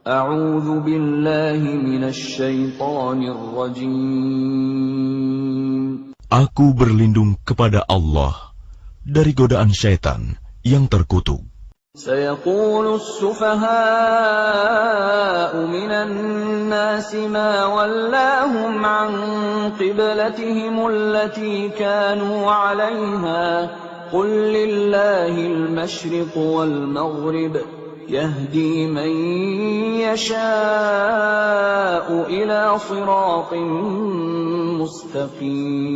A'udzu billahi minasy syaithanir rajim. Aku berlindung kepada Allah dari godaan syaitan yang terkutuk. سيقول السفهاء من الناس ما ولاهم عن قبلتهم التي كانوا عليها قل لله المشرق والمغرب يهدي من يشاء إلى صراط مستقيم.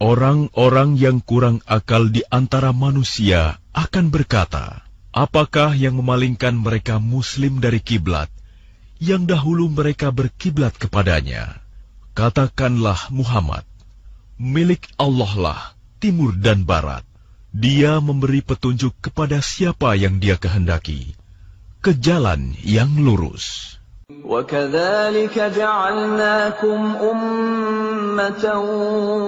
Orang-orang yang kurang akal di antara manusia akan berkata, apakah yang memalingkan mereka muslim dari kiblat yang dahulu mereka berkiblat kepadanya? Katakanlah Muhammad, milik Allah lah timur dan barat. Dia memberi petunjuk kepada siapa yang Dia kehendaki ke jalan yang lurus. وَكَذَلِكَ جَعَلْنَاكُمْ أُمَّةً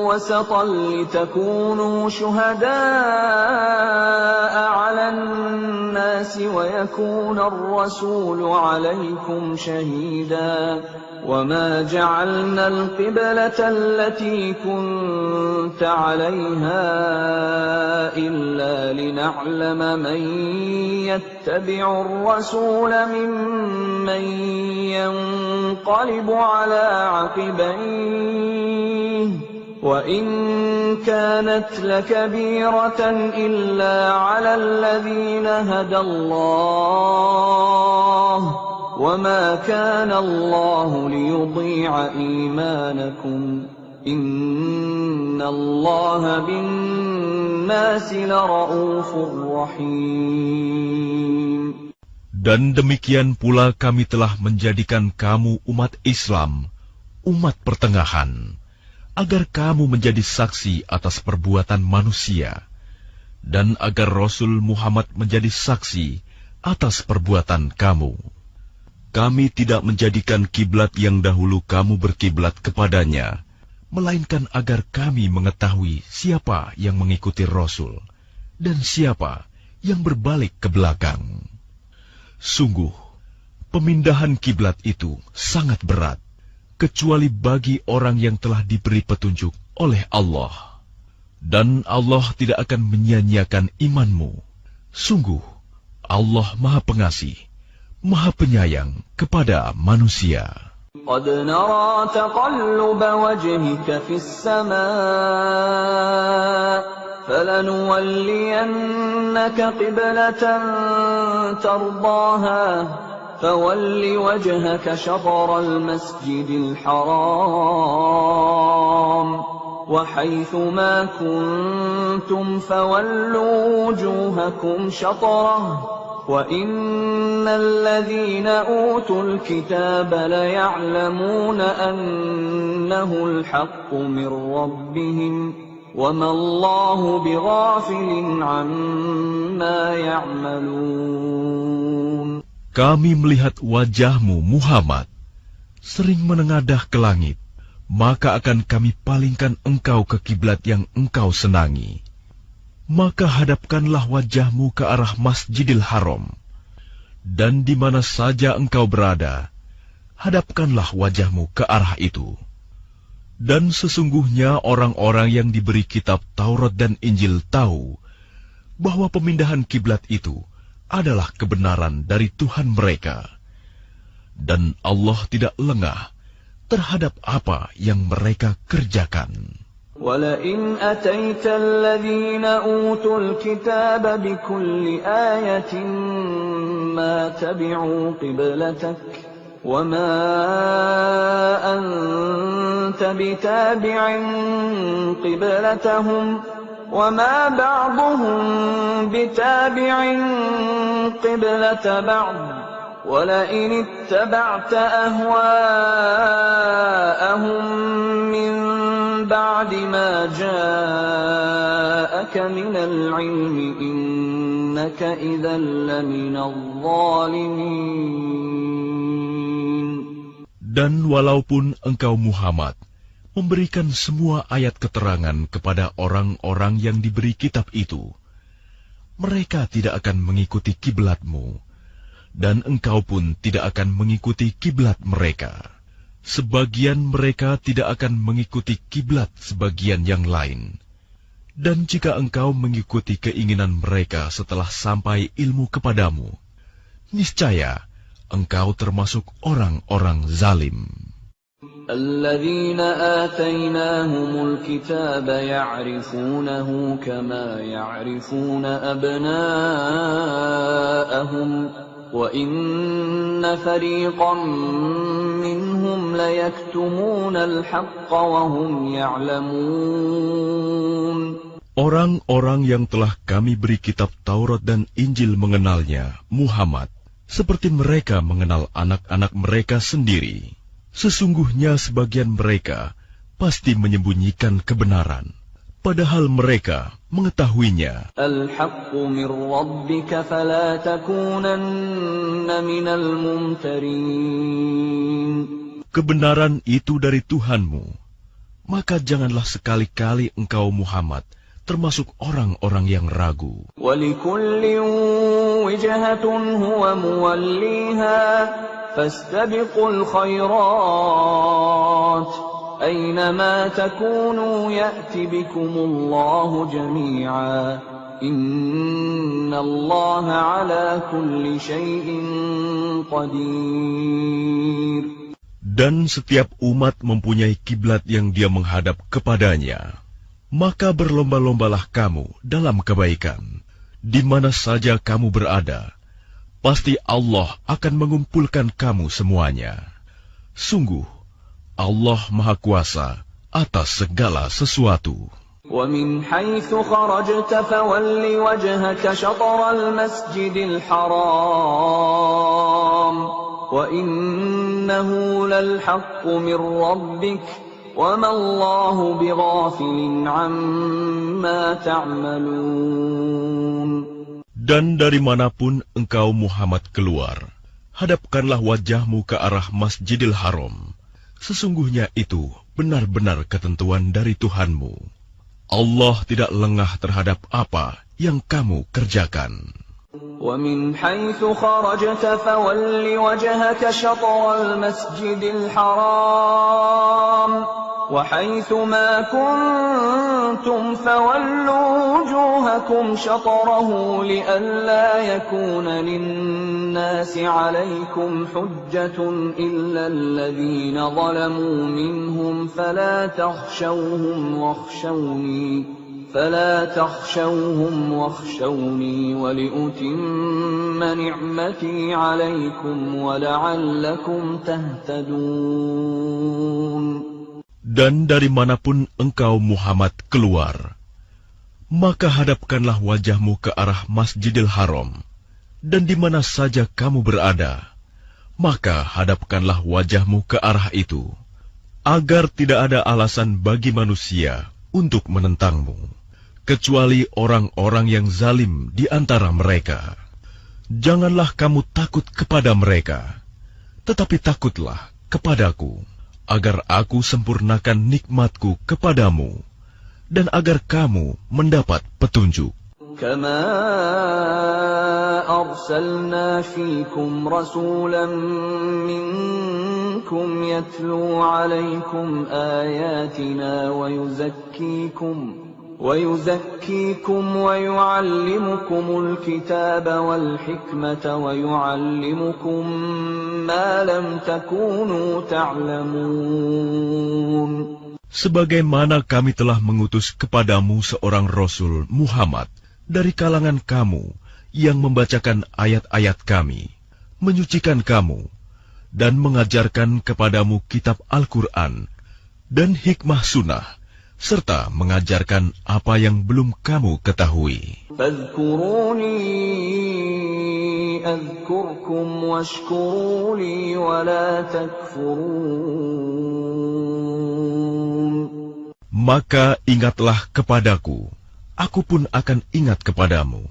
وَسَطًا لِتَكُونُوا شُهَدَاءَ عَلَى النَّاسِ وَيَكُونَ الرَّسُولُ عَلَيْكُمْ شَهِيدًا وَمَا جَعَلْنَا الْقِبْلَةَ الَّتِي كُنتَ عَلَيْهَا إِلَّا لِنَعْلَمَ مَن يَتَّبِعُ الرَّسُولَ مِمَّن ينقلب على عقبيه وإن كانت لكبيرة إلا على الذين هدى الله وما كان الله ليضيع إيمانكم إن الله بالناس لرءوف رحيم. Dan demikian pula kami telah menjadikan kamu umat Islam, umat pertengahan, agar kamu menjadi saksi atas perbuatan manusia, dan agar Rasul Muhammad menjadi saksi atas perbuatan kamu. Kami tidak menjadikan kiblat yang dahulu kamu berkiblat kepadanya, melainkan agar kami mengetahui siapa yang mengikuti Rasul, dan siapa yang berbalik ke belakang. Sungguh, pemindahan kiblat itu sangat berat, kecuali bagi orang yang telah diberi petunjuk oleh Allah. Dan Allah tidak akan menyia-nyiakan imanmu. Sungguh, Allah Maha Pengasih, Maha Penyayang kepada manusia. قد نرى تقلب وجهك في السماء فلنولينك قبلة ترضاها فول وجهك شطر المسجد الحرام وحيث ما كنتم فولوا وجوهكم شطره وَإِنَّ الَّذِينَ أُوتُوا الْكِتَابَ لَيَعْلَمُونَ أَنَّهُ الْحَقُّ مِنْ رَبِّهِمْ وَمَا اللَّهُ بِغَافِلٍ عَمَّا يَعْمَلُونَ. Kami melihat wajahmu Muhammad sering menengadah ke langit, maka akan kami palingkan engkau ke kiblat yang engkau senangi. Maka hadapkanlah wajahmu ke arah Masjidil Haram, dan di mana saja engkau berada, hadapkanlah wajahmu ke arah itu. Dan sesungguhnya orang-orang yang diberi kitab Taurat dan Injil tahu bahwa pemindahan kiblat itu adalah kebenaran dari Tuhan mereka, dan Allah tidak lengah terhadap apa yang mereka kerjakan. وَلَئِنْ أَتَيْتَ الَّذِينَ أُوتُوا الْكِتَابَ بِكُلِّ آيَةٍ مَا تَبِعُوا قِبْلَتَكَ وَمَا أَنْتَ بِتَابِعٍ قِبْلَتَهُمْ وَمَا بَعْضُهُمْ بِتَابِعٍ قِبْلَةَ بَعْضٍ وَلَئِنِ اتَّبَعْتَ أَهْوَاءَهُمْ مِنْ بَعْدِ مَا جَاءَكَ مِنَ الْعِلْمِ إِنَّكَ إِذًا لَّمِنَ الظَّالِمِينَ. Dan walaupun engkau Muhammad memberikan semua ayat keterangan kepada orang-orang yang diberi kitab itu, mereka tidak akan mengikuti kiblatmu, dan engkau pun tidak akan mengikuti kiblat mereka. Sebagian mereka tidak akan mengikuti kiblat sebagian yang lain. Dan jika engkau mengikuti keinginan mereka setelah sampai ilmu kepadamu, niscaya engkau termasuk orang-orang zalim. الذين آتيناهم الكتاب يعرفونه كما يعرفون أبناءهم وإن فريقا منهم ليكتمون الحق وهم يعلمون. Orang-orang yang telah kami beri kitab Taurat dan Injil mengenalnya, Muhammad, seperti mereka mengenal anak-anak mereka sendiri. Sesungguhnya sebagian mereka pasti menyembunyikan kebenaran, padahal mereka mengetahuinya. Al-haqqu min rabbika fala takunanna minal mumtarin. Kebenaran itu dari Tuhanmu, maka janganlah sekali-kali engkau Muhammad termasuk orang-orang yang ragu. Walikullin wijhatun huwa muwalliha fastabiqul khairat aynama takunu ya'ti bikumullahu jami'a innallaha ala kulli syai'in qadir. Dan setiap umat mempunyai kiblat yang dia menghadap kepadanya. Maka berlomba-lombalah kamu dalam kebaikan, di mana saja kamu berada. Pasti Allah akan mengumpulkan kamu semuanya. Sungguh, Allah Maha Kuasa atas segala sesuatu. وَمِنْ حَيْثُ خَرَجْتَ فَوَلِّ وَجْهَكَ شَطْرَ الْمَسْجِدِ الْحَرَامِ وَإِنَّهُ لَلْحَقُّ مِنْ رَبِّكَ وَمَا اللَّهُ بِغَافِلٍ عَمَّا تَعْمَلُونَ. Dan dari manapun engkau Muhammad keluar, hadapkanlah wajahmu ke arah Masjidil Haram. Sesungguhnya itu benar-benar ketentuan dari Tuhanmu. Allah tidak lengah terhadap apa yang kamu kerjakan. وَمِنْ حَيْثُ خَرَجْتَ فَوَلِّ وَجْهَكَ شَطْرَ الْمَسْجِدِ الْحَرَامِ وَحَيْثُ مَا كُنْتُمْ فَوَلُّوا وُجُوهَكُمْ شَطْرَهُ لِئَلَّا يَكُونَ لِلنَّاسِ عَلَيْكُمْ حُجَّةٌ إِلَّا الَّذِينَ ظَلَمُوا مِنْهُمْ فلا تخشوهم واخشوني ولأتم نعمتي عليكم ولعلكم تهتدون. Dan dari manapun engkau Muhammad keluar, maka hadapkanlah wajahmu ke arah Masjidil Haram, dan di mana saja kamu berada, maka hadapkanlah wajahmu ke arah itu, agar tidak ada alasan bagi manusia untuk menentangmu, kecuali orang-orang yang zalim di antara mereka. Janganlah kamu takut kepada mereka, tetapi takutlah kepadaku, agar aku sempurnakan nikmatku kepadamu, dan agar kamu mendapat petunjuk. Kama arsalna fiikum rasulan minkum yatlu alaykum ayatina wa yuzakkikum wa yu'allimukumul kitaba wal hikmata wa yu'allimukum ma lam takunu ta'lamun. Sebagaimana kami telah mengutus kepadamu seorang Rasul Muhammad dari kalangan kamu yang membacakan ayat-ayat kami, menyucikan kamu, dan mengajarkan kepadamu kitab Al-Quran dan hikmah sunnah, serta mengajarkan apa yang belum kamu ketahui. Fadhkuruni adhkurkum washkuru li wa la takfurun. Maka ingatlah kepadaku, aku pun akan ingat kepadamu.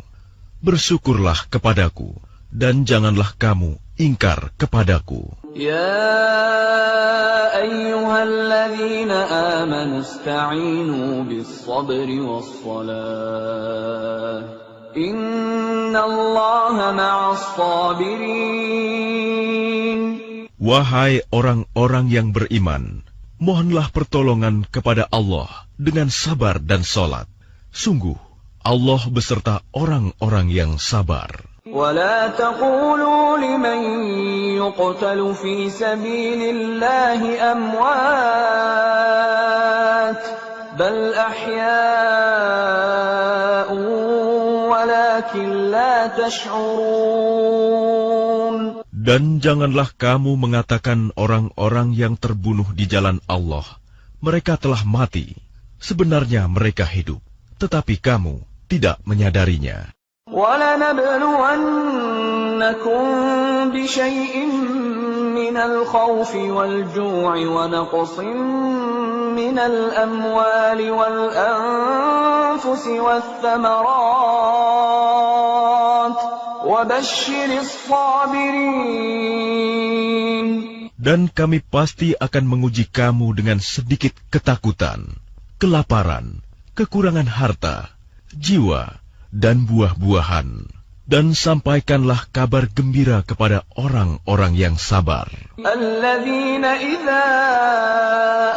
Bersyukurlah kepadaku, dan janganlah kamu ingkar kepadaku. Ya ayyuhalladzina amanu ista'inu bis-sabri was-salah إِنَّ اللَّهَ مَعَ الصَّابِرِينَ. Wahai orang-orang yang beriman, mohonlah pertolongan kepada Allah dengan sabar dan salat. Sungguh, Allah beserta orang-orang yang sabar. وَلَا تَقُولُوا لِمَن يُقْتَلُ فِي سَبِيلِ اللَّهِ أَمْوَاتٌ بَلْ أَحْيَاءٌ وَلَكِن لَّا تَشْعُرُونَ. Dan janganlah kamu mengatakan orang-orang yang terbunuh di jalan Allah, mereka telah mati. Sebenarnya mereka hidup, tetapi kamu tidak menyadarinya. وَلَنَبْلُوَنَّكُمْ بِشَيْءٍ مِّنَ الْخَوْفِ وَالْجُوعِ وَنَقْصٍ مِّنَ الْأَمْوَالِ وَالْأَنفُسِ وَالثَّمَرَاتِ وَبَشِّرِ الصَّابِرِينَ. Dan kami pasti akan menguji kamu dengan sedikit ketakutan, kelaparan, kekurangan harta, jiwa, dan buah-buahan. Dan sampaikanlah kabar gembira kepada orang-orang yang sabar. الَّذِينَ إِذَا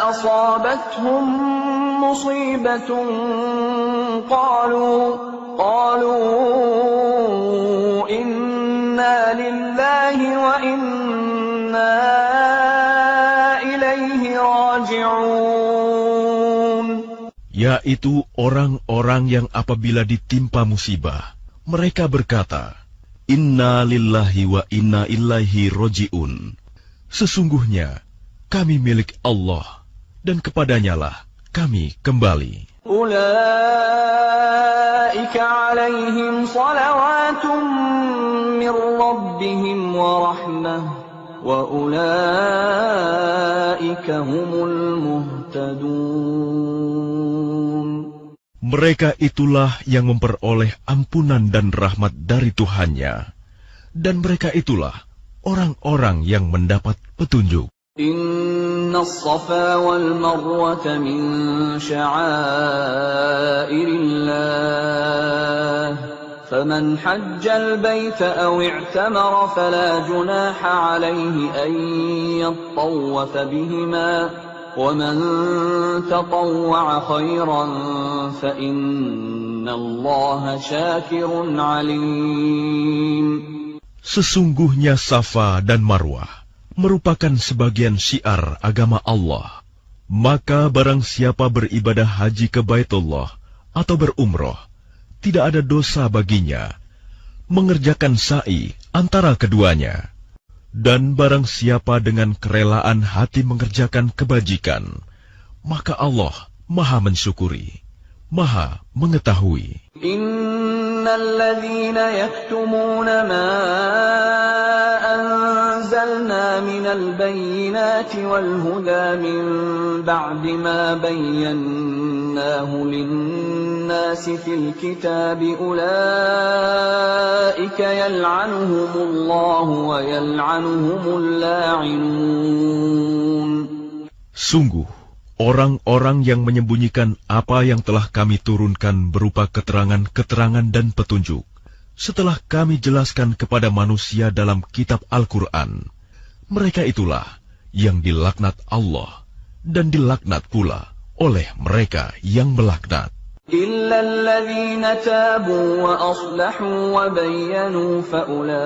أَصَابَتْهُم مُّصِيبَةٌ قَالُوا إِنَّا لِلَّهِ وَإِنَّا إِلَيْهِ رَاجِعُونَ. Yaitu orang-orang yang apabila ditimpa musibah, mereka berkata, Inna lillahi wa inna ilaihi roji'un. Sesungguhnya, kami milik Allah, dan kepadanyalah kami kembali. أُولَئِكَ عَلَيْهِمْ صَلَوَاتٌ مِّن رَّبِّهِمْ وَرَحْمَةٌ وَأُولَئِكَ هُمُ الْمُهْتَدُونَ. Mereka itulah yang memperoleh ampunan dan rahmat dari Tuhannya, dan mereka itulah orang-orang yang mendapat petunjuk. Inna as-safa wal marwata min sya'airillah, faman hajjal baita aw i'tamara fala junaha alayhi an yattawwafa bihima. وَمَن تَطَوَّعَ خَيْرًا فَإِنَّ اللَّهَ شَاكِرٌ عَلِيمٌ. Sesungguhnya Safa dan Marwah merupakan sebagian syiar agama Allah. Maka barang siapa beribadah haji ke Baitullah atau berumroh, tidak ada dosa baginya mengerjakan sa'i antara keduanya. Dan barang siapa dengan kerelaan hati mengerjakan kebajikan, maka Allah Maha mensyukuri, Maha mengetahui. Innalladzina yaktumuna ma anzalna minal bayyinati wal huda min ba'di ma bayyanahu lin-nasi fil kitabi ulaika yal'anuhumullahu wa yal'anuhumul la'inun. Sungguh, orang-orang yang menyembunyikan apa yang telah kami turunkan berupa keterangan-keterangan dan petunjuk, setelah kami jelaskan kepada manusia dalam kitab Al-Quran, mereka itulah yang dilaknat Allah dan dilaknat pula oleh mereka yang melaknat. إِلَّا الَّذِينَ تَابُوا وَأَصْلَحُوا وَبَيَّنُوا فَأُولَئِكَ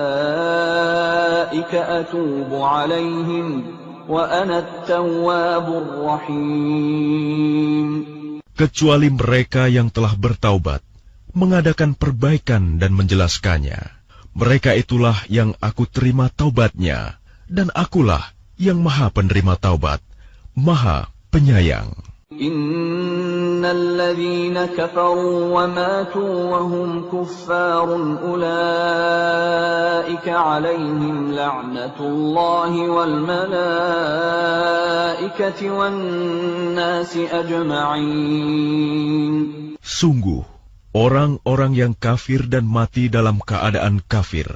أَتُوبُ عَلَيْهِمْ وَأَنَا التَّوَّابُ الرَّحِيمُ. Kecuali mereka yang telah bertaubat, mengadakan perbaikan dan menjelaskannya, mereka itulah yang aku terima taubatnya, dan akulah yang Maha penerima taubat, Maha penyayang. Innalladzina kafaru wa matu wa hum kuffarun ulaika 'alaihim la'natullahi wal malaikati wan nasi ajma'in. Sungguh, orang-orang yang kafir dan mati dalam keadaan kafir,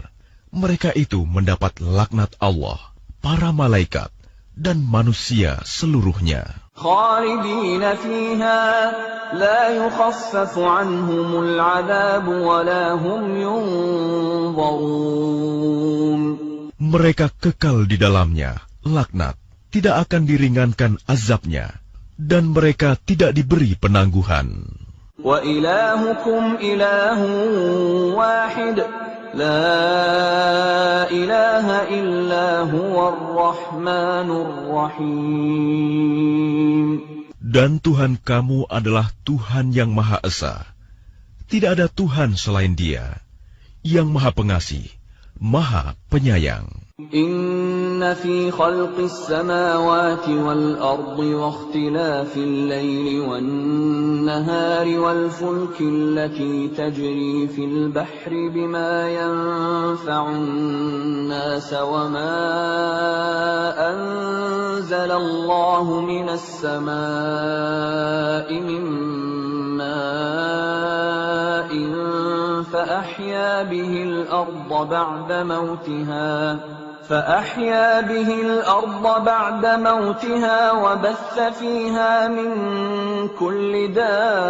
mereka itu mendapat laknat Allah, para malaikat, dan manusia seluruhnya. خالدين فيها لا يخفف عنهم العذاب ولا هم ينظرون. Mereka kekal di dalamnya, laknat, tidak akan diringankan azabnya, dan mereka tidak diberi penangguhan. وَإِلَٰهُكُمْ إِلَٰهٌ وَاحِدٌ لَا إِلَٰهَ إِلَّا هُوَ الرَّحْمَٰنُ الرَّحِيمُ. Dan Tuhan kamu adalah Tuhan yang Maha Esa. Tidak ada Tuhan selain Dia, yang Maha Pengasih, Maha Penyayang. إِنَّ فِي خَلْقِ السَّمَاوَاتِ وَالْأَرْضِ وَاخْتِلَافِ اللَّيْلِ وَالنَّهَارِ وَالْفُلْكِ الَّتِي تَجْرِي فِي الْبَحْرِ بِمَا يَنفَعُ النَّاسَ وَمَا أَنزَلَ اللَّهُ مِنَ السَّمَاءِ مِن مَّاءٍ فَأَحْيَا بِهِ الْأَرْضَ بَعْدَ مَوْتِهَا وَبَثَّ فِيهَا مِن كُلِّ دَابَّةٍ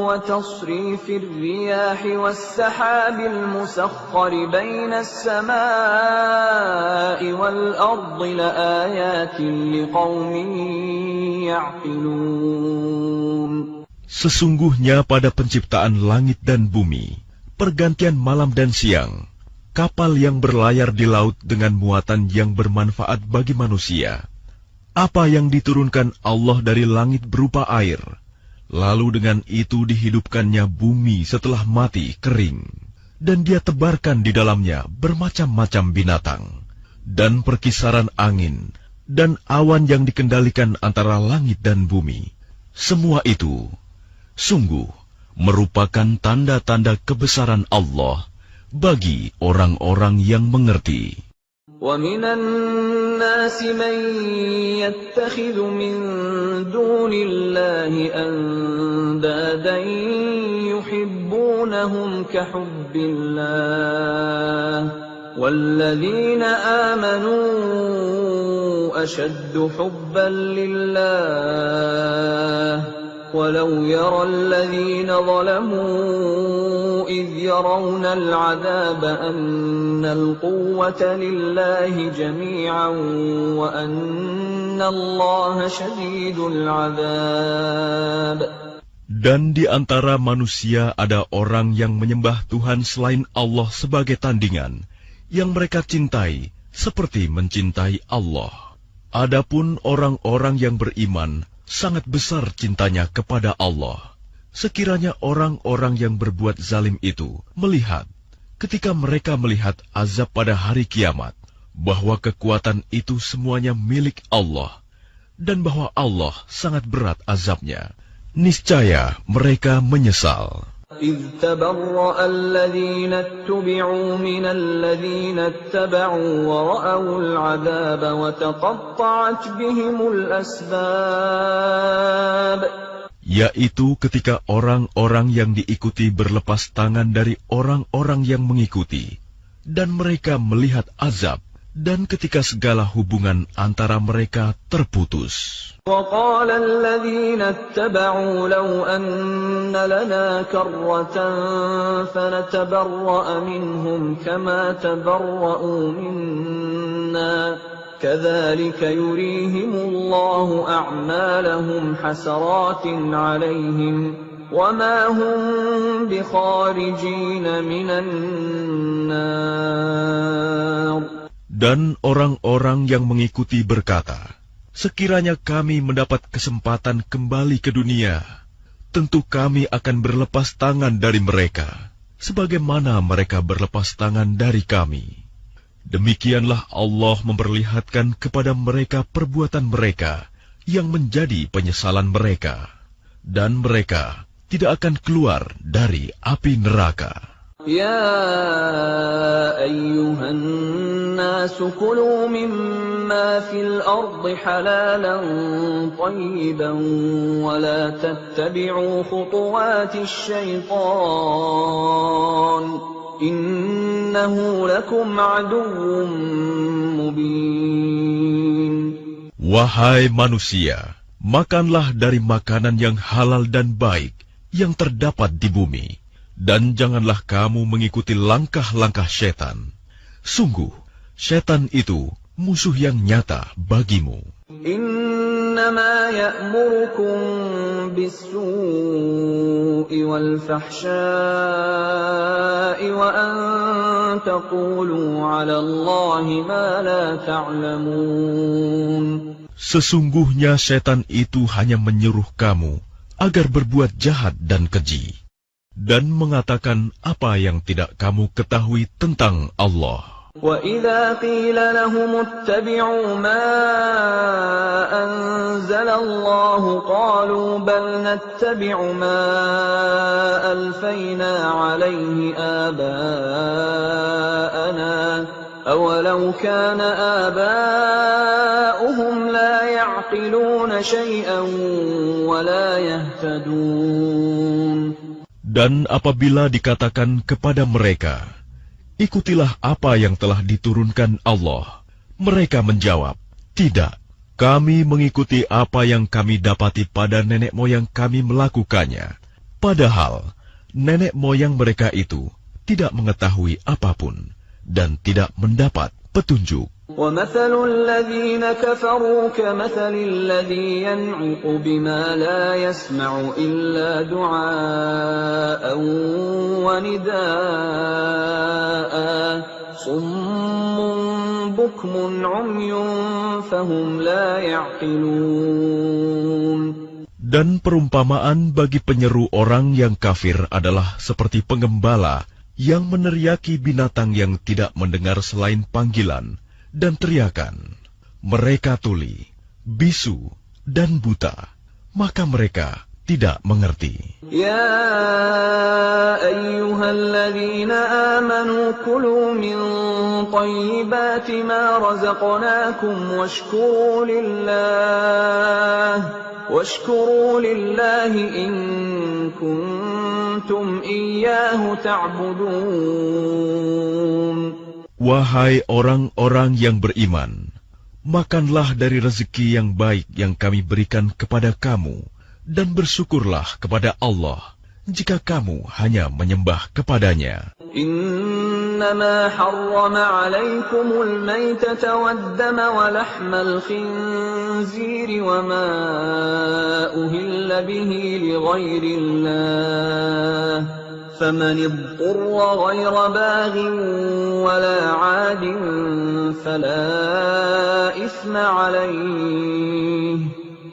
وَتَصْرِيفِ الرِّيَاحِ وَالسَّحَابِ الْمُسَخَّرِ بَيْنَ السَّمَاءِ وَالْأَرْضِ لَآيَاتٍ لِقَوْمٍ يَعْقِلُونَ. Sesungguhnya pada penciptaan langit dan bumi, pergantian malam dan siang, kapal yang berlayar di laut dengan muatan yang bermanfaat bagi manusia, apa yang diturunkan Allah dari langit berupa air, lalu dengan itu dihidupkannya bumi setelah mati kering, dan Dia tebarkan di dalamnya bermacam-macam binatang, dan perkisaran angin, dan awan yang dikendalikan antara langit dan bumi. Semua itu sungguh merupakan tanda-tanda kebesaran Allah bagi orang-orang yang mengerti. وَمِنَ النَّاسِ مَن يَتَّخِذُ مِن دُونِ اللَّهِ أَندَادًا يُحِبُّونَهُمْ كَحُبِّ اللَّهِ وَالَّذِينَ آمَنُوا أَشَدُّ حُبًّا لِّلَّهِ وَلَوْ يَرَى الَّذِينَ ظَلَمُوا إِذْ يَرَوْنَ الْعَذَابَ أَنَّ الْقُوَّةَ لِلَّهِ جَمِيعًا وَأَنَّ اللَّهَ شَدِيدُ الْعَذَابِ. Dan di antara manusia ada orang yang menyembah Tuhan selain Allah sebagai tandingan, yang mereka cintai seperti mencintai Allah. Adapun orang-orang yang beriman sangat besar cintanya kepada Allah. Sekiranya orang-orang yang berbuat zalim itu melihat, ketika mereka melihat azab pada hari kiamat, bahwa kekuatan itu semuanya milik Allah, dan bahwa Allah sangat berat azabnya, niscaya mereka menyesal. إِذْ تَبَرَّأَ الَّذِينَ اتُّبِعُوا مِنَ الَّذِينَ اتَّبَعُوا وَرَأَوُا الْعَذَابَ وَتَقَطَّعَتْ بِهِمُ الْأَسْبَابُ. Yaitu ketika orang-orang yang diikuti berlepas tangan dari orang-orang yang mengikuti, dan mereka melihat azab, dan ketika segala hubungan antara mereka terputus. وَقَالَ الَّذِينَ اتَّبَعُوا لَوْ أَنَّ لَنَا كَرَّةً فَنَتَبَرَّأَ مِنْهُمْ كَمَا تَبَرَّؤُوا مِنَّا كَذَلِكَ يُرِيهِمُ اللَّهُ أَعْمَالَهُمْ حَسَرَاتٍ عَلَيْهِمْ وَمَا هُمْ بِخَارِجِينَ مِنَ النَّارِ. Dan orang-orang yang mengikuti berkata, sekiranya kami mendapat kesempatan kembali ke dunia, tentu kami akan berlepas tangan dari mereka, sebagaimana mereka berlepas tangan dari kami. Demikianlah Allah memperlihatkan kepada mereka perbuatan mereka yang menjadi penyesalan mereka, dan mereka tidak akan keluar dari api neraka. يا أيها الناس كلوا مما في الأرض حلالا طيبا ولا تتبعوا خطوات الشيطان إنه لكم عدو مبين. Wahai manusia, makanlah dari makanan yang halal dan baik yang terdapat di bumi, dan janganlah kamu mengikuti langkah-langkah setan. Sungguh, setan itu musuh yang nyata bagimu. إنما يأمركم بالسوء والفحشاء وأن تقولوا على الله ما لا تعلمون. Sesungguhnya setan itu hanya menyuruh kamu agar berbuat jahat dan keji, dan mengatakan apa yang tidak kamu ketahui tentang Allah. وَإِذَا قِيلَ لَهُمُ اتَّبِعُوا مَا أَنزَلَ اللَّهُ قَالُوا بَلْ نَتَّبِعُ مَا أَلْفَيْنَا عَلَيْهِ آبَاءَنَا أَوَلَوْ كَانَ آبَاؤُهُمْ لَا يَعْقِلُونَ شَيْئًا وَلَا يَهْتَدُونَ. Dan apabila dikatakan kepada mereka, ikutilah apa yang telah diturunkan Allah, mereka menjawab, tidak, kami mengikuti apa yang kami dapati pada nenek moyang kami melakukannya. Padahal, nenek moyang mereka itu tidak mengetahui apapun dan tidak mendapat petunjuk. وَمَثَلُ الَّذِينَ كَفَرُوا كَمَثَلِ الَّذِي يَنْعِقُ بِمَا لَا يَسْمَعُ إِلَّا دُعَاءً وَنِدَاءً صُمٌّ بُكْمٌ عُمْيٌ فَهُمْ لَا يَعْقِلُونَ. Dan perumpamaan bagi penyeru orang yang kafir adalah seperti penggembala yang meneriaki binatang yang tidak mendengar selain panggilan dan teriakan. Mereka tuli, bisu, dan buta, maka mereka tidak mengerti. Ya ayyuhalladzina amanu kulu min thayyibati ma razaqnakum washkuru lillahi in kuntum iyyahu ta'budun. Wahai orang-orang yang beriman, makanlah dari rezeki yang baik yang kami berikan kepada kamu, dan bersyukurlah kepada Allah jika kamu hanya menyembah kepadanya. Innama harrama alaikumul maytata waddama wa lahmal khinziri wa ma uhilla bihi li ghairillah. فَمَنِ اضْطُرَّ غَيْرَ بَاغٍ وَلَا عَادٍ فَلَا إِثْمَ عَلَيْهِ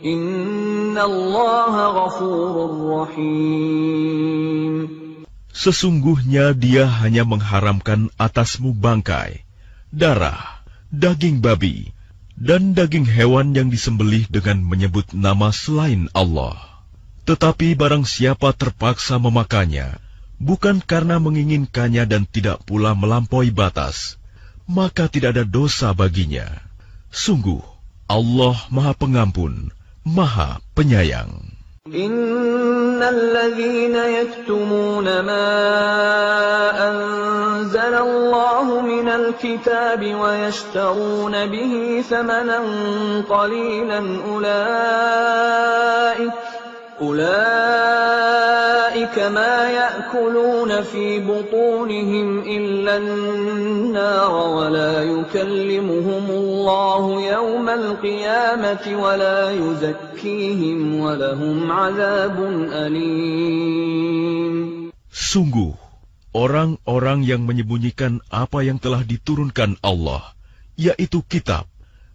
إِنَّ اللَّهَ غَفُورٌ رَّحِيمٌ. Sesungguhnya Dia hanya mengharamkan atasmu bangkai, darah, daging babi, dan daging hewan yang disembelih dengan menyebut nama selain Allah. Tetapi barang siapa terpaksa memakannya, bukan karena menginginkannya dan tidak pula melampaui batas, maka tidak ada dosa baginya. Sungguh, Allah Maha Pengampun, Maha Penyayang. Innalladzina yaktumuna ma anzalallahu minal kitabi wa yashtaruna bihi thamanan qalilan أولئك ما يأكلون في بطونهم إلا النار ولا يكلمهم الله يوم القيامة ولا يزكيهم ولهم عذاب أليم. Sungguh, orang-orang yang menyembunyikan apa yang telah diturunkan Allah, yaitu kitab,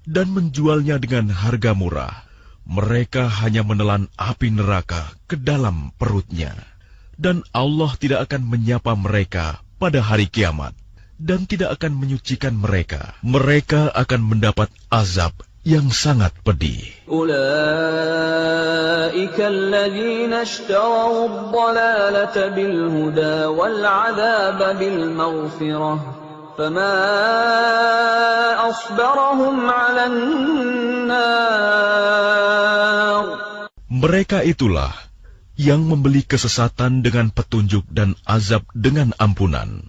dan menjualnya dengan harga murah, mereka hanya menelan api neraka ke dalam perutnya. Dan Allah tidak akan menyapa mereka pada hari kiamat, dan tidak akan menyucikan mereka. Mereka akan mendapat azab yang sangat pedih. Ulaika alladzina ishtaraw ad-dalalata bil huda wal 'adzaba bil maghfirah. Fama asbarahum 'alan nar. Mereka itulah yang membeli kesesatan dengan petunjuk dan azab dengan ampunan.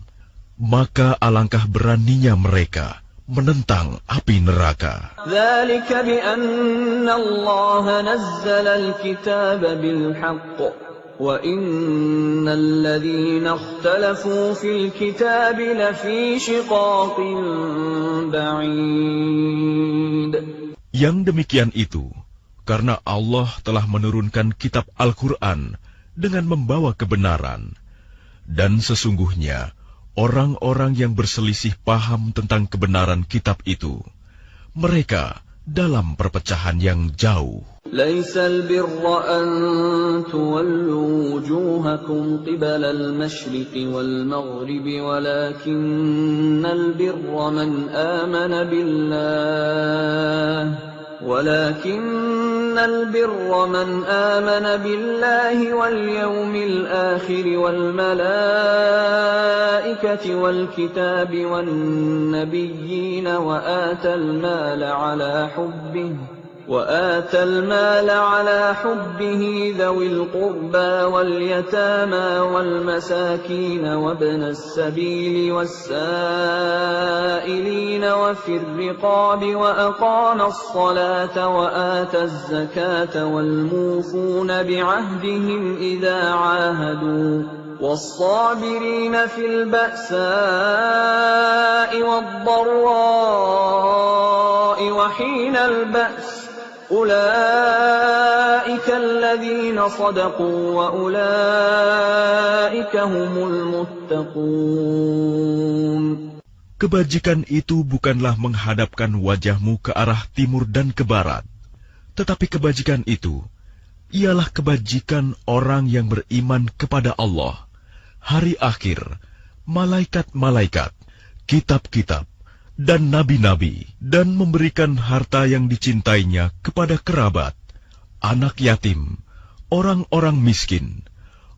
Maka alangkah beraninya mereka menentang api neraka. ذلك بأن الله نزل الكتاب بالحق وإن الذين اختلفوا في الكتاب لفي شقاق بعيد. Yang demikian itu, karena Allah telah menurunkan kitab Al-Quran dengan membawa kebenaran, dan sesungguhnya orang-orang yang berselisih paham tentang kebenaran kitab itu, mereka dalam perpecahan yang jauh. ليس البر أن تولوا وجوهكم قبل المشرق والمغرب ولكن البر من آمن بالله واليوم الآخر والملائكة والكتاب والنبيين وآتى المال على حبه ذوي القربى واليتامى والمساكين وابن السبيل والسائلين وفي الرقاب وأقام الصلاة وآتى الزكاة والموفون بعهدهم إذا عاهدوا والصابرين في البأساء والضراء وحين البأس أولئك الذين صدقوا وأولئك هم المتقون. Kebajikan itu bukanlah menghadapkan wajahmu ke arah timur dan ke barat, tetapi kebajikan itu ialah kebajikan orang yang beriman kepada Allah, hari akhir, malaikat-malaikat, kitab-kitab, dan nabi-nabi, dan memberikan harta yang dicintainya kepada kerabat, anak yatim, orang-orang miskin,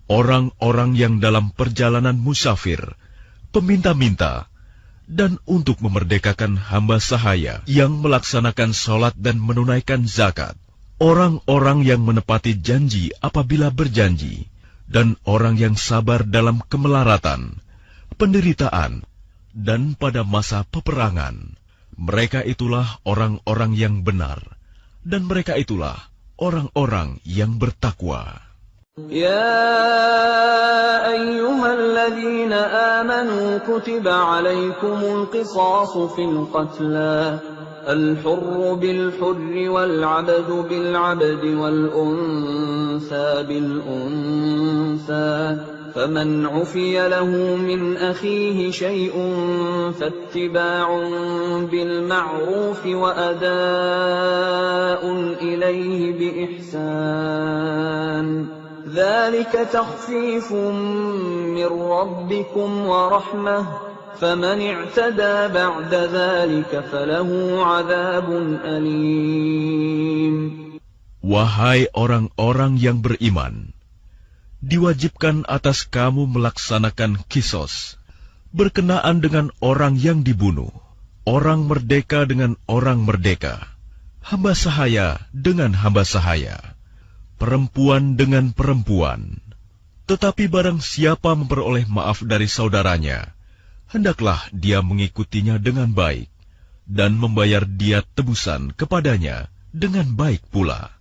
orang-orang yang dalam perjalanan musafir, peminta-minta, dan untuk memerdekakan hamba sahaya yang melaksanakan sholat dan menunaikan zakat, orang-orang yang menepati janji apabila berjanji, dan orang yang sabar dalam kemelaratan, penderitaan, dan pada masa peperangan. Mereka itulah orang-orang yang benar, dan mereka itulah orang-orang yang bertakwa. يا أيها الذين آمنوا كتب عليكم القصاص في القتلى الحر بالحر والعبد بالعبد والأنثى بالأنثى فمن عفي له من أخيه شيء فاتباع بالمعروف وأداء إليه بإحسان ذلك تخفيف من ربكم ورحمة فمن اعتدى بعد ذلك فله عذاب أليم. Wahai orang-orang yang beriman, diwajibkan atas kamu melaksanakan kisos, berkenaan dengan orang yang dibunuh, orang merdeka dengan orang merdeka, hamba sahaya dengan hamba sahaya, perempuan dengan perempuan. Tetapi barang siapa memperoleh maaf dari saudaranya, hendaklah dia mengikutinya dengan baik, dan membayar dia tebusan kepadanya dengan baik pula.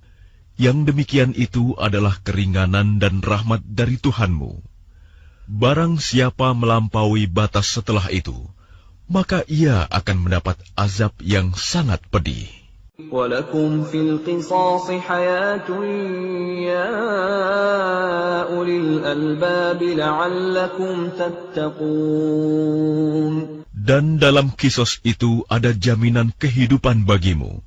Yang demikian itu adalah keringanan dan rahmat dari Tuhanmu. Barang siapa melampaui batas setelah itu, maka ia akan mendapat azab yang sangat pedih. وَلَكُمْ فِي الْقِصَاصِ حَيَاةٌ يَا أُولِي الْأَلْبَابِ لَعَلَّكُمْ تَتَّقُونَ. Dan dalam kisos itu ada jaminan kehidupan bagimu,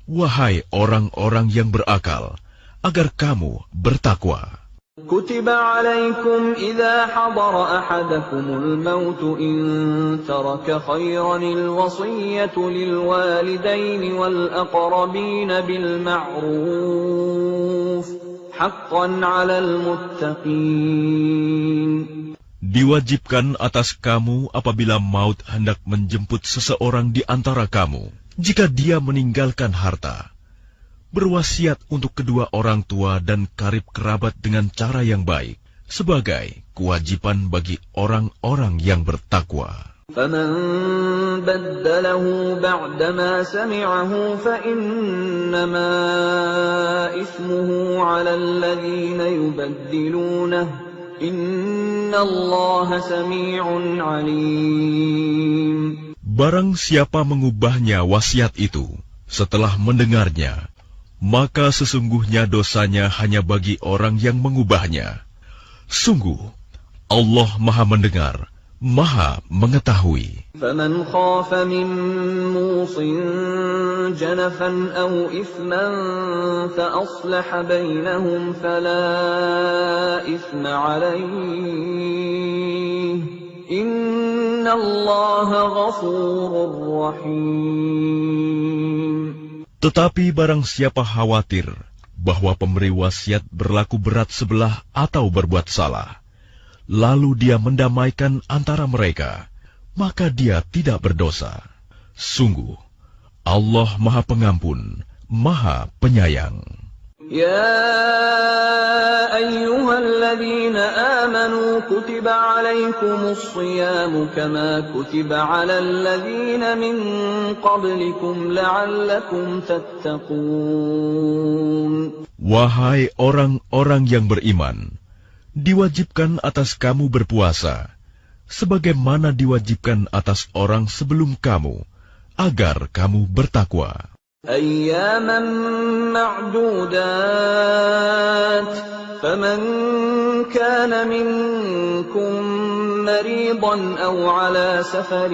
wahai orang-orang yang berakal, agar kamu bertakwa. كتب عليكم إذا حضر أحدكم الموت إن ترك خيرا الوصية للوالدين والأقربين بالمعروف حقا على المتقين. Diwajibkan atas kamu apabila maut hendak menjemput seseorang di antara kamu, jika dia meninggalkan harta, berwasiat untuk kedua orang tua dan karib kerabat dengan cara yang baik, sebagai kewajiban bagi orang-orang yang bertakwa. فمن بدله بعدما سمعه فإنما إثمه على الذين يبدلونه إن الله سميع عليم. Barang siapa mengubahnya wasiat itu setelah mendengarnya, maka sesungguhnya dosanya hanya bagi orang yang mengubahnya. Sungguh, Allah Maha Mendengar, Maha Mengetahui. فمن خاف من موص جنفا أو إثما فأصلح بينهم فلا إثم عليه إن الله غفور رحيم. Tetapi barang siapa khawatir bahwa pemberi wasiat berlaku berat sebelah atau berbuat salah, lalu dia mendamaikan antara mereka, maka dia tidak berdosa. Sungguh, Allah Maha Pengampun, Maha Penyayang. يا أيها الذين آمنوا كتب عليكم الصيام كما كتب على الذين من قبلكم لعلكم تتقون. Wahai orang-orang yang beriman, diwajibkan atas kamu berpuasa, sebagaimana diwajibkan atas orang sebelum kamu, agar kamu bertakwa. أياما معدودات فمن كان منكم مريضا أو على سفر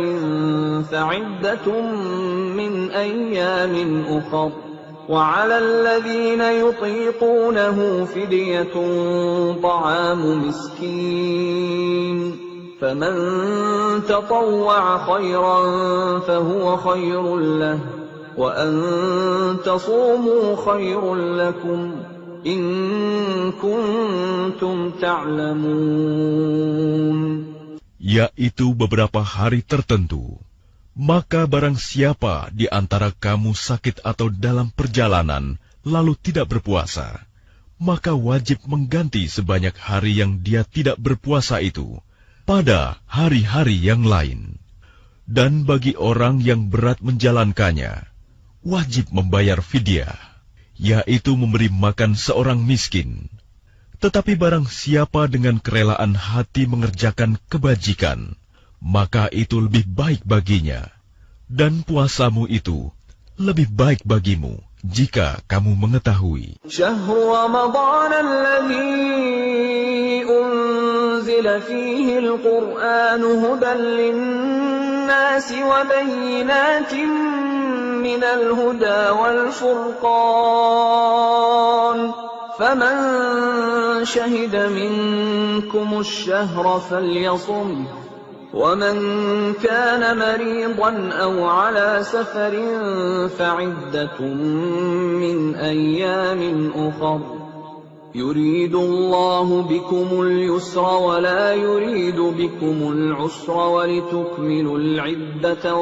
فعدة من أيام أخر وعلى الذين يطيقونه فدية طعام مسكين فمن تطوع خيرا فهو خير له وأن تصوموا خير لكم إن كنتم تعلمون. Yaitu beberapa hari tertentu. Maka barang siapa di antara kamu sakit atau dalam perjalanan lalu tidak berpuasa, maka wajib mengganti sebanyak hari yang dia tidak berpuasa itu pada hari-hari yang lain. Dan bagi orang yang berat menjalankannya, wajib membayar fidyah, yaitu memberi makan seorang miskin. Tetapi barang siapa dengan kerelaan hati mengerjakan kebajikan, maka itu lebih baik baginya. Dan puasamu itu lebih baik bagimu jika kamu mengetahui. Syahrul Ramadan alladzi unzila fihi al-Qur'an hudan lin-nasi wa bayyinatin minal huda wal furqan faman shahida minkum ash-shahra falyasum ومن كان مريضا أو على سفر فعدة من أيام أخر يريد الله بكم اليسر ولا يريد بكم العسر ولتكملوا العدة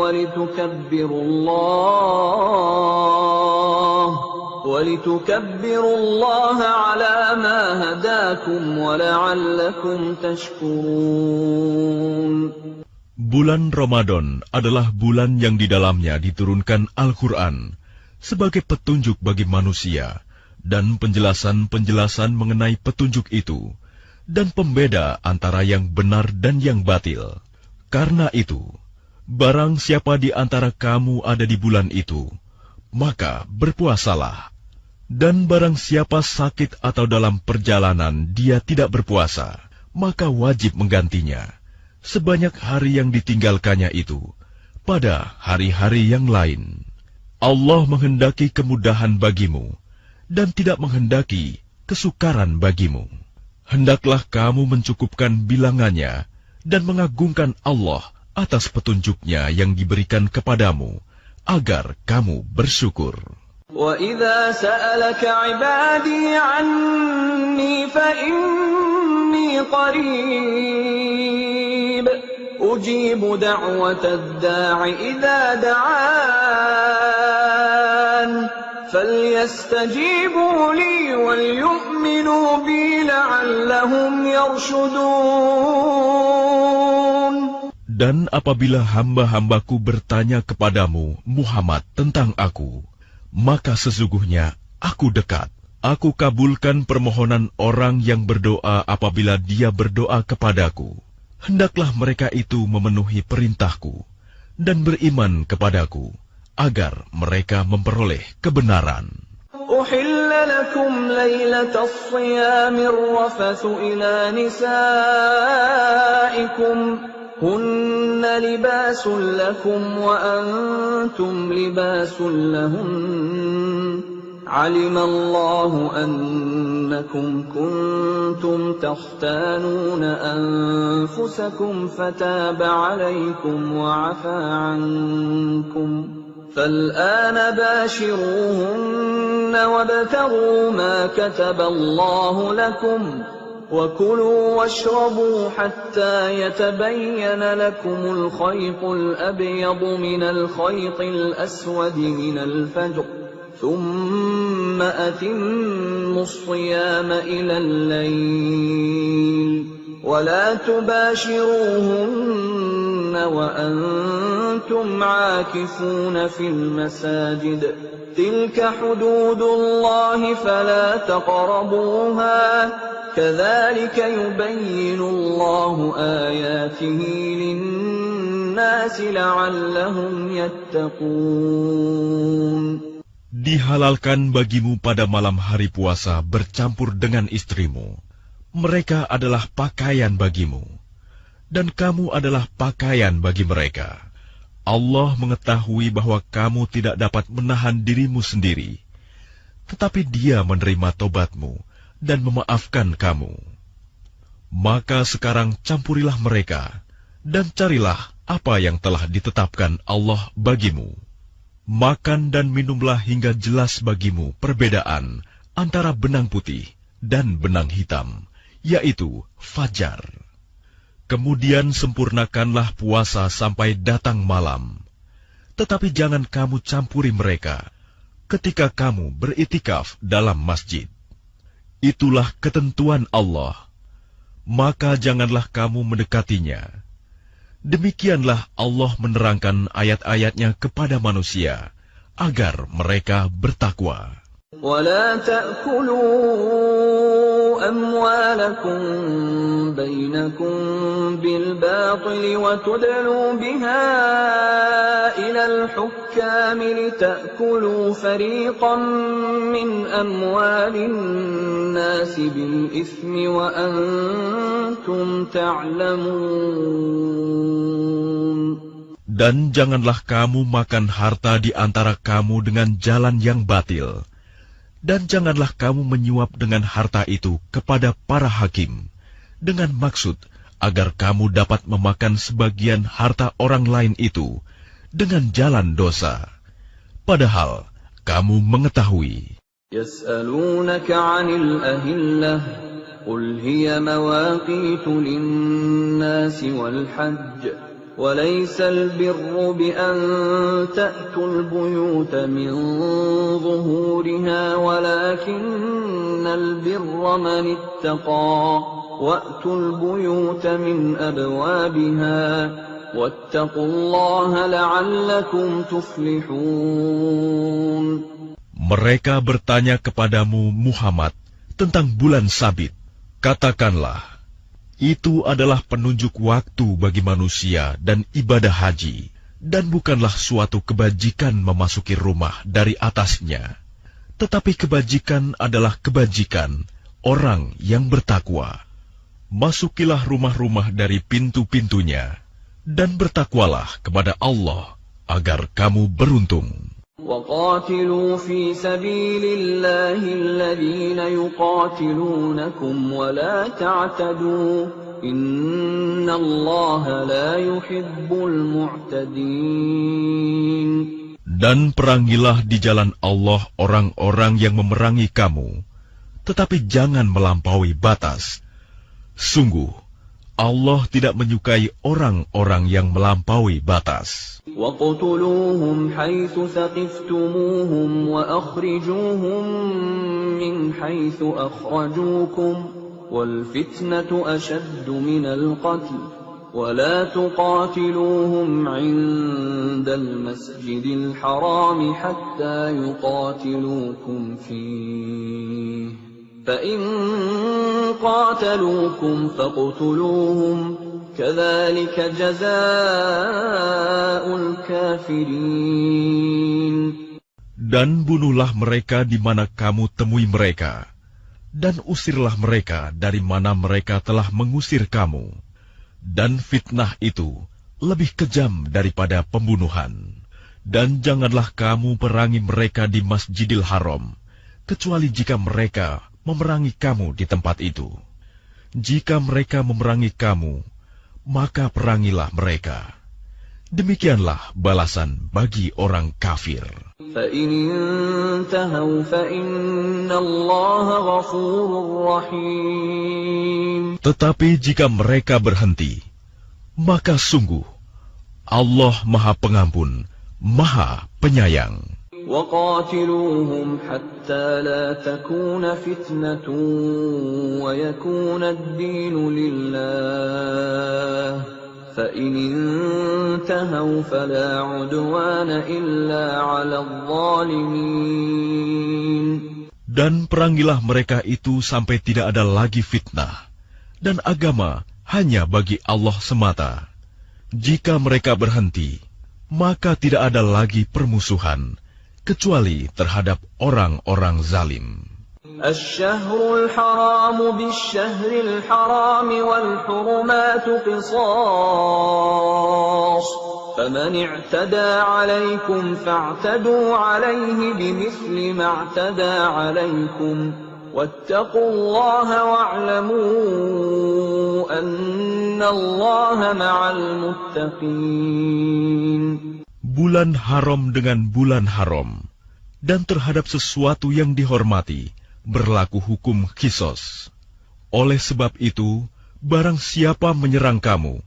ولتكبروا الله على ما هداكم ولعلكم تشكرون. Bulan Ramadan adalah bulan yang di dalamnya diturunkan Al-Quran sebagai petunjuk bagi manusia dan penjelasan-penjelasan mengenai petunjuk itu dan pembeda antara yang benar dan yang batil. Karena itu, barang siapa di antara kamu ada di bulan itu, maka berpuasalah. Dan barang siapa sakit atau dalam perjalanan dia tidak berpuasa, maka wajib menggantinya sebanyak hari yang ditinggalkannya itu pada hari-hari yang lain. Allah menghendaki kemudahan bagimu dan tidak menghendaki kesukaran bagimu. Hendaklah kamu mencukupkan bilangannya dan mengagungkan Allah atas petunjuknya yang diberikan kepadamu, agar kamu bersyukur. وَإِذَا سَأَلَكَ عِبَادِي عَنِّي فَإِنِّي قَرِيبٌ أُجِيبُ دَعْوَةَ الدَّاعِ إِذَا دَعَانِ فَلْيَسْتَجِيبُوا لِي وَلْيُؤْمِنُوا بِي لَعَلَّهُمْ يَرْشُدُونَ. Dan apabila hamba-hambaku bertanya kepadamu, Muhammad, tentang aku, maka sesungguhnya aku dekat. Aku kabulkan permohonan orang yang berdoa apabila dia berdoa kepadaku. Hendaklah mereka itu memenuhi perintahku dan beriman kepadaku, agar mereka memperoleh kebenaran. أحل لكم ليلة الصيام الرفث إلى نسائكم هن لباس لكم وأنتم لباس لهن علم الله أنكم كنتم تختانون أنفسكم فتاب عليكم وعفى عنكم فالآن باشروهن وابتغوا ما كتب الله لكم وكلوا واشربوا حتى يتبين لكم الخيط الأبيض من الخيط الأسود من الفجر ثم أتموا الصيام إلى الليل ولا تباشروهن وأنتم عاكفون في المساجد تلك حدود الله فلا تقربوها كذلك يبين الله آياته للناس لعلهم يتقون. Dihalalkan bagimu pada malam hari puasa bercampur dengan istrimu. Mereka adalah pakaian bagimu, dan kamu adalah pakaian bagi mereka. Allah mengetahui bahwa kamu tidak dapat menahan dirimu sendiri, tetapi Dia menerima tobatmu dan memaafkan kamu. Maka sekarang campurilah mereka, dan carilah apa yang telah ditetapkan Allah bagimu. Makan dan minumlah hingga jelas bagimu perbedaan antara benang putih dan benang hitam, yaitu fajar. Kemudian sempurnakanlah puasa sampai datang malam. Tetapi jangan kamu campuri mereka ketika kamu beritikaf dalam masjid. Itulah ketentuan Allah. Maka janganlah kamu mendekatinya. Demikianlah Allah menerangkan ayat-ayatnya kepada manusia, agar mereka bertakwa. ولا تأكلوا أموالكم بينكم بالباطل وتدلوا بها إلى الحكام لتأكلوا فريقا من أموال الناس بالإثم وأنتم تعلمون. Dan janganlah kamu makan harta di antara kamu dengan jalan yang batil. Dan janganlah kamu menyuap dengan harta itu kepada para hakim, dengan maksud agar kamu dapat memakan sebagian harta orang lain itu dengan jalan dosa. Padahal kamu mengetahui. يسألونك عن الأهلة قل هي مواقيت للناس والحج وليس البر بأن تأتوا البيوت من ظهورها ولكن البر من اتقى وأتوا البيوت من أبوابها واتقوا الله لعلكم تفلحون. Mereka bertanya kepadamu Muhammad tentang bulan Sabit. Katakanlah, itu adalah penunjuk waktu bagi manusia dan ibadah haji, dan bukanlah suatu kebajikan memasuki rumah dari atasnya. Tetapi kebajikan adalah kebajikan orang yang bertakwa. Masukilah rumah-rumah dari pintu-pintunya, dan bertakwalah kepada Allah, agar kamu beruntung. وقاتلوا في سبيل الله الذين يقاتلونكم ولا تعتدوا إن الله لا يحب المعتدين. Dan perangilah di jalan Allah orang-orang yang memerangi kamu, tetapi jangan melampaui batas. Sungguh, Allah tidak menyukai orang-orang yang melampaui batas. وَاقْتُلُوهُمْ حَيْثُ ثَقِفْتُمُوهُمْ وَأَخْرِجُوهُمْ مِنْ حَيْثُ أَخْرَجُوكُمْ وَالْفِتْنَةُ أَشَدُّ مِنَ الْقَتْلِ ولا تقاتلوهم عند المسجد الحرام حتى يقاتلوكم فيه فإن قاتلوكم فاقتلوهم كذلك جزاء الكافرين. Dan bunuhlah mereka di mana kamu temui mereka, dan usirlah mereka dari mana mereka telah mengusir kamu. Dan fitnah itu lebih kejam daripada pembunuhan. Dan janganlah kamu perangi mereka di Masjidil Haram, kecuali jika mereka memerangi kamu di tempat itu. Jika mereka memerangi kamu, maka perangilah mereka. Demikianlah balasan bagi orang kafir. فَإِنِ انْتَهَوْا فَإِنَّ اللَّهَ غَفُورٌ رَّحِيمٌ. Tetapi jika mereka berhenti, maka sungguh Allah Maha Pengampun, Maha Penyayang. وَقَاتِلُوهُمْ حَتَّى لَا تَكُونَ فِتْنَةٌ وَيَكُونَ الدِّينُ لِلَّهِ فَإِنِ انْتَهَوْا فَلَا عُدْوَانَ إِلَّا عَلَى الظَّالِمِينَ. Dan perangilah mereka itu sampai tidak ada lagi fitnah, dan agama hanya bagi Allah semata. Jika mereka berhenti, maka tidak ada lagi permusuhan, kecuali terhadap orang-orang zalim. الشهر الحرام بالشهر الحرام والحرمات قصاص فمن اعتدى عليكم فاعتدوا عليه بمثل ما اعتدى عليكم واتقوا الله واعلموا أن الله مع المتقين. Bulan haram dengan bulan haram, dan terhadap sesuatu yang dihormati berlaku hukum qisas. Oleh sebab itu, barang siapa menyerang kamu,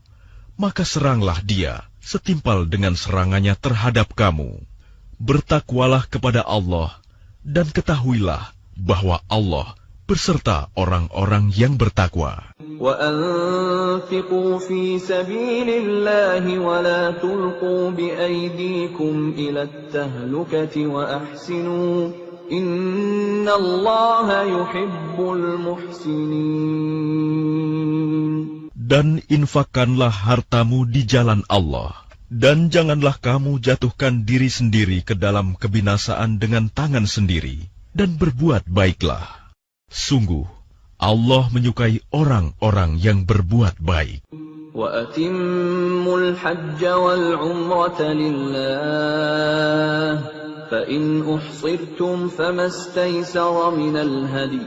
maka seranglah dia setimpal dengan serangannya terhadap kamu. Bertakwalah kepada Allah, dan ketahuilah bahwa Allah beserta orang-orang yang bertakwa. وَأَنفِقُوا فِي سَبِيلِ اللَّهِ وَلَا تُلْقُوا بِأَيْدِيكُمْ إِلَى التَّهْلُكَةِ وَأَحْسِنُوا إِنَّ اللَّهَ يُحِبُّ الْمُحْسِنِينَ. Dan infakkanlah hartamu di jalan Allah, dan janganlah kamu jatuhkan diri sendiri ke dalam kebinasaan dengan tangan sendiri, dan berbuat baiklah. Sungguh, Allah menyukai orang-orang yang berbuat baik. وَأَتِمُّوا الْحَجَّ وَالْعُمْرَةَ لِلَّهِ فَإِنْ أُحْصِرْتُمْ فَمَا اسْتَيْسَرَ مِنَ الْهَدْيِ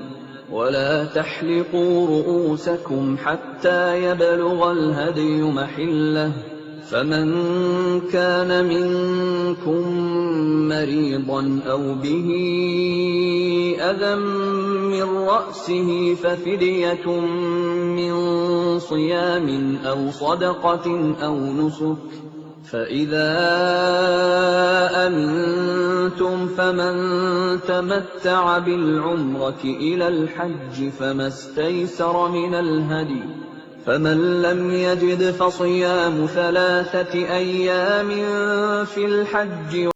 وَلَا تَحْلِقُوا رُءُوسَكُمْ حَتَّى يَبْلُغَ الْهَدْيُ مَحِلَّهُ فَمَنْ كَانَ مِنْكُمْ مَرِيضًا أَوْ بِهِ أَذًى مِّن رَّأْسِهِ فَفِدْيَةٌ مِّن صِيَامٍ أَوْ صَدَقَةٍ أَوْ نُسُكٍ فَإِذَا أَمِنْتُمْ فَمَنْ تَمَتَّعَ بِالْعُمْرَةِ إِلَى الْحَجِّ فَمَا اسْتَيْسَرَ مِنَ الْهَدْيِ فَمَنْ لَمْ يَجِدْ فَصِيَامُ 3 أَيَّامٍ فِي الْحَجِّ